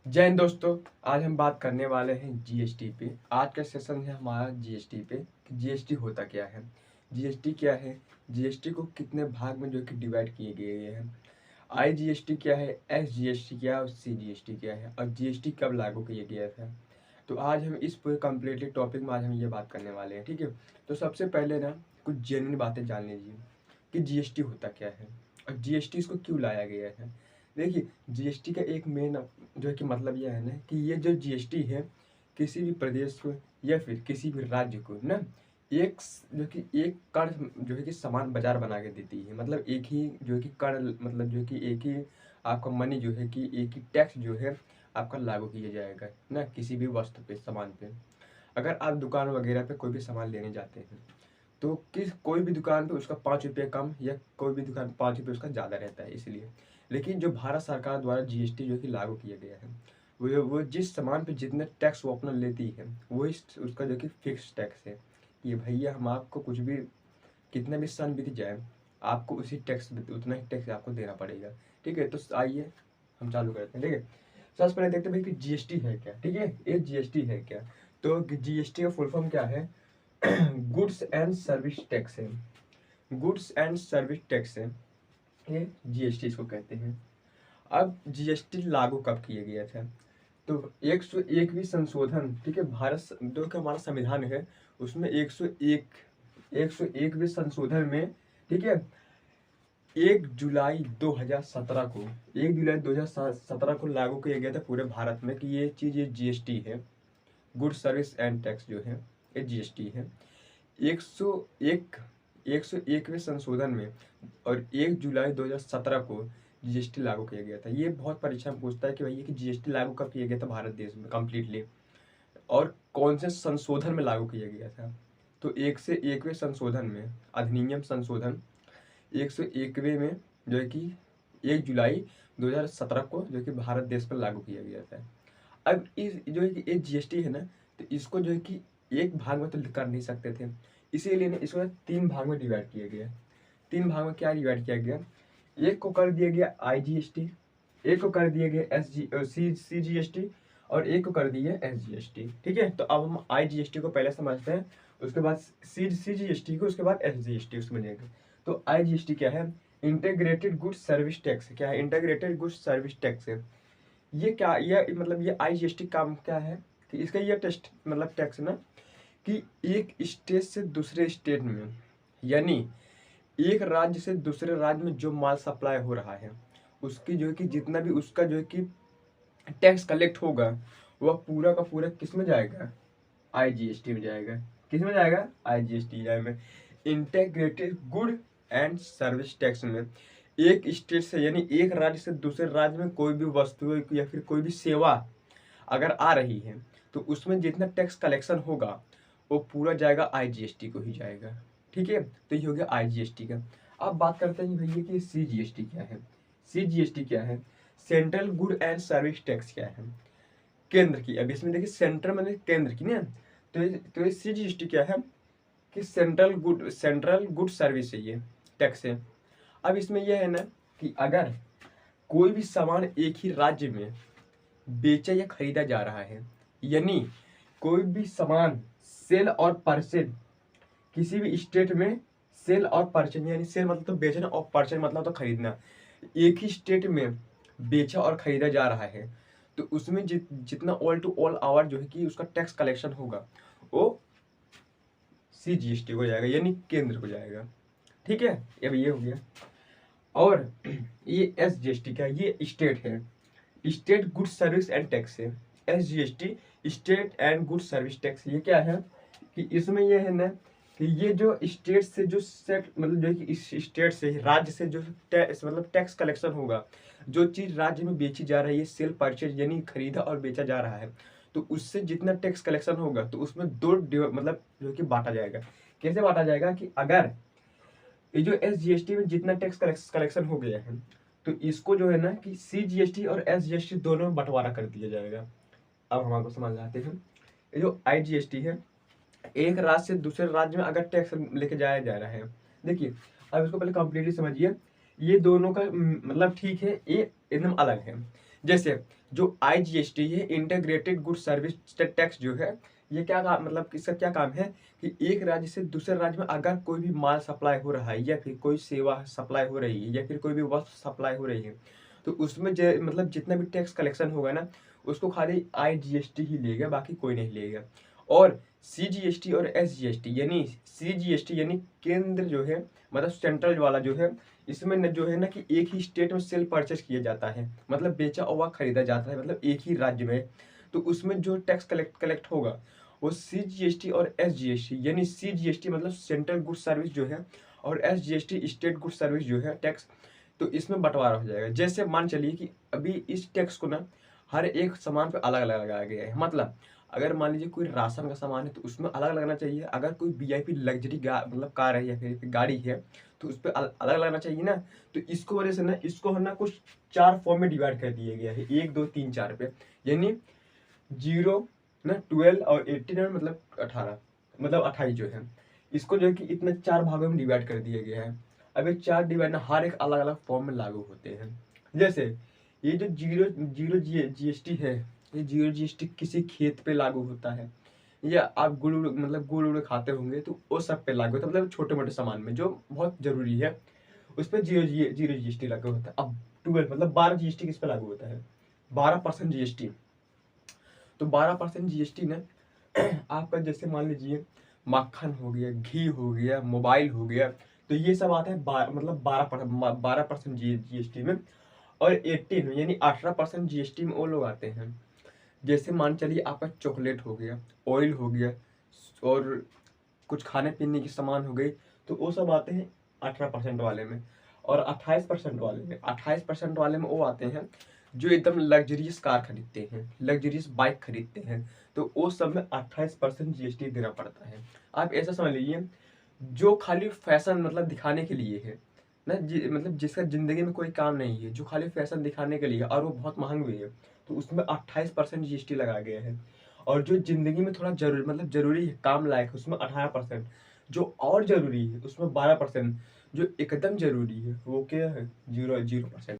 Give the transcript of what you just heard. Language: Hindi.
जय हिंद दोस्तों। आज हम बात करने वाले हैं जीएसटी पे। आज का सेशन है हमारा जीएसटी पे कि जीएसटी होता क्या है, जीएसटी क्या है, जीएसटी को कितने भाग में जो कि डिवाइड किए गए हैं, आई जीएसटी क्या है, एस जीएसटी क्या है और सी जीएसटी क्या है और जीएसटी कब लागू किया गया था। तो आज हम इस पूरे कम्प्लीटली टॉपिक में आज हम ये बात करने वाले हैं, ठीक है। तो सबसे पहले ना कुछ जेन्युइन बातें जान लीजिए कि जीएसटी होता क्या है और जीएसटी इसको क्यों लाया गया है। देखिए, जीएसटी का एक मेन जो है कि मतलब यह है ना कि ये जो जीएसटी है किसी भी प्रदेश को या फिर किसी भी राज्य को ना जो कि एक कर जो है कि समान बाजार बना के देती है। मतलब एक ही जो है कि कर मतलब जो है कि एक ही आपका मनी जो है कि एक ही टैक्स जो है आपका लागू किया जाएगा ना किसी भी वस्तु पे सामान पे। अगर आप दुकान वगैरह पे कोई भी सामान लेने जाते हैं तो कोई भी दुकान पे उसका 5 रुपये कम या कोई भी दुकान 5 रुपये उसका ज़्यादा रहता है इसलिए। लेकिन जो भारत सरकार द्वारा जीएसटी जो कि लागू किया गया है वो जिस सामान पे जितने टैक्स वो अपना लेती है वही उसका जो कि फिक्स टैक्स है। ये भैया हम आपको कुछ भी कितना भी सन बीत जाए आपको उसी टैक्स उतना ही टैक्स आपको देना पड़ेगा। ठीक है, तो आइए हम चालू करते हैं। ठीक है, सबसे पहले देखते हैं भाई कि जीएसटी है क्या। ठीक है, ये जीएसटी है क्या। तो जीएसटी का फुल फॉर्म क्या है? गुड्स एंड सर्विस टैक्स है। गुड्स एंड सर्विस टैक्स है, ये जीएसटी इसको कहते हैं। अब जीएसटी लागू कब किया गया था? तो 101वीं संशोधन, ठीक है, भारत जो कि हमारा संविधान है उसमें 101वें संशोधन में, ठीक है, 1 जुलाई 2017 को लागू किया गया था पूरे भारत में कि ये चीज़ ये जीएसटी है। गुड सर्विस एंड टैक्स जो है ये जीएसटी है। 101 101वें संशोधन में और 1 जुलाई 2017 को जीएसटी लागू किया गया था। ये बहुत परीक्षा में पूछता है कि भैया कि जीएसटी लागू कब किया गया था भारत देश में कम्प्लीटली और कौन से संशोधन में लागू किया गया था। तो 101वें संशोधन में, अधिनियम संशोधन 101वें में जो है कि 1 जुलाई 2017 को जो कि भारत देश पर लागू किया गया था। अब इस जो है कि ये जीएसटी है ना, तो इसको जो है कि एक भाग में तो कर नहीं सकते थे, इसीलिए ना इसको 3 भाग में डिवाइड किया गया। 3 भाग में क्या डिवाइड किया गया? एक को कर दिया गया आईजीएसटी, एक को कर दिया गया सीजीएसटी और एक को कर दिया एसजीएसटी। ठीक है, तो अब हम आईजीएसटी को पहले समझते हैं, उसके बाद सीजीएसटी को, उसके बाद एसजीएसटी उसमें जाएंगे। तो आईजीएसटी क्या है? Integrated goods service tax. क्या है? इंटीग्रेटेड गुड्स सर्विस टैक्स है। ये क्या, ये मतलब ये आईजीएसटी काम क्या है कि इसका ये टेस्ट मतलब टैक्स ना कि एक स्टेट से दूसरे स्टेट में, यानी एक राज्य से दूसरे राज्य में जो माल सप्लाई हो रहा है उसकी जो है कि जितना भी उसका जो है कि टैक्स कलेक्ट होगा वह पूरा का पूरा किस में जाएगा? आईजीएसटी में जाएगा। किस में जाएगा? आईजीएसटी में। Integrated good and service tax में एक स्टेट से यानी एक राज्य से दूसरे राज्य में कोई भी वस्तु या फिर कोई भी सेवा अगर आ रही है तो उसमें जितना टैक्स कलेक्शन होगा वो पूरा जाएगा आईजीएसटी को ही जाएगा। ठीक है, तो ये हो गया आईजीएसटी का। अब बात करते हैं भैया कि सीजीएसटी क्या है। सीजीएसटी क्या है? Central good and service tax क्या है? केंद्र की। अब इसमें देखिए सेंट्रल मैंने केंद्र की ना, तो ये सीजीएसटी क्या है कि सेंट्रल गुड सर्विस है, ये टैक्स है। अब इसमें यह है ना कि अगर कोई भी सामान एक ही राज्य में बेचा या खरीदा जा रहा है, यानी कोई भी सामान सेल और परचेज किसी भी स्टेट में, सेल और परचेज यानी सेल मतलब तो बेचना और परचेज मतलब तो खरीदना, एक ही स्टेट में बेचा और खरीदा जा रहा है तो उसमें जितना ऑल टू ऑल आवर जो है कि उसका टैक्स कलेक्शन होगा वो सीजीएसटी को जाएगा यानी केंद्र को जाएगा। ठीक है, अब ये हो गया। और ये एसजीएसटी का, ये स्टेट है, state good service and tax है। SGST state and good service tax. ये क्या है कि इसमें ये है ना कि ये जो स्टेट से जो सेट मतलब जो कि इस स्टेट से राज्य से जो मतलब टैक्स कलेक्शन होगा, जो चीज़ राज्य में बेची जा रही है, सेल परचेज यानी खरीदा और बेचा जा रहा है, तो उससे जितना टैक्स कलेक्शन होगा तो उसमें मतलब जो कि बांटा जाएगा। कैसे बांटा जाएगा कि अगर ये जो एसजीएसटी में जितना टैक्स कलेक्शन हो गया है तो इसको जो है ना कि सीजीएसटी और एसजीएसटी दोनों में बंटवारा कर दिया जाएगा। अब हम आपको समझ आते हैं, ये जो आईजीएसटी है एक राज्य से दूसरे राज्य में अगर टैक्स लेके जाया जा रहा है, देखिए अब इसको पहले कंप्लीटली समझिए। ये दोनों का मतलब ठीक है, ये एकदम अलग है। जैसे जो IGST है, इंटीग्रेटेड गुड सर्विस टैक्स जो है, ये क्या काम, मतलब इसका क्या काम है कि एक राज्य से दूसरे राज्य में अगर कोई भी माल सप्लाई हो रहा है या फिर कोई सेवा सप्लाई हो रही है या फिर कोई भी वस्तु सप्लाई हो रही है, तो उसमें मतलब जितना भी टैक्स कलेक्शन होगा ना, उसको खाली IGST ही लेगा, बाकी कोई नहीं लेगा। और CGST और SGST, यानी CGST यानी केंद्र जो है, मतलब सेंट्रल वाला जो है, इसमें न जो है ना कि एक ही स्टेट में सेल परचेज किया जाता है, मतलब बेचा हुआ खरीदा जाता है, मतलब एक ही राज्य में। तो उसमें जो टैक्स कलेक्ट होगा वो CGST और SGST, यानी CGST मतलब सेंट्रल गुड सर्विस जो है, और SGST स्टेट गुड सर्विस जो है टैक्स, तो इसमें बंटवारा हो जाएगा। जैसे मान चलिए कि अभी इस टैक्स को ना हर एक सामान पे अलग अलग लगाया गया है। मतलब अगर मान लीजिए कोई राशन का सामान है तो उसमें अलग लगना चाहिए, अगर कोई VIP लग्जरी मतलब कार है या फिर गाड़ी है तो उस पर अलग लगना चाहिए ना। तो इसको वजह से ना इसको है ना कुछ 4 फॉर्म में डिवाइड कर दिया गया है, 1 2 3 4 पे, यानी 0 ना 12 और 18 मतलब 18, मतलब 28 जो है, इसको जो है कि इतना 4 भागों में डिवाइड कर दिया गया है। अब ये 4 डिवाइड ना हर एक अलग अलग फॉर्म में लागू होते हैं। जैसे ये जो जीरो जीरो GST है, ये जीरो GST किसी खेत पे लागू होता है, या आप मतलब गुड़ उड़ खाते होंगे तो वो सब पे लागू होता है, मतलब छोटे मोटे सामान में जो बहुत जरूरी है उस पर जीरो GST लागू होता है। अब 12 मतलब 12 GST किस पे लागू होता है, 12% GST। तो 12% GST ना आपका जैसे मान लीजिए मक्खन हो गया, घी हो गया, मोबाइल हो गया, तो ये सब आता है मतलब 12% GST में। और 18 यानी 18% GST में वो लोग आते हैं। जैसे मान चलिए आपका चॉकलेट हो गया, ऑयल हो गया, और कुछ खाने पीने की सामान हो गई, तो वो सब आते हैं 18% वाले में। और 28% वाले में, 28% वाले में वो आते हैं जो एकदम लग्जरियस कार खरीदते हैं, लग्जरियस बाइक खरीदते हैं, तो वो सब में 28% GST देना पड़ता है। आप ऐसा समझ लीजिए जो खाली फैशन मतलब दिखाने के लिए है ना, मतलब जिसका जिंदगी में कोई काम नहीं है, जो खाली फैशन दिखाने के लिए है और वो बहुत महंग भी है, तो उसमें 28% GST लगाया गया है। और जो जिंदगी में थोड़ा जरूरी मतलब जरूरी है, काम लायक है, उसमें 18%, जो और जरूरी है उसमें 12%, जो एकदम जरूरी है वो क्या है, 0%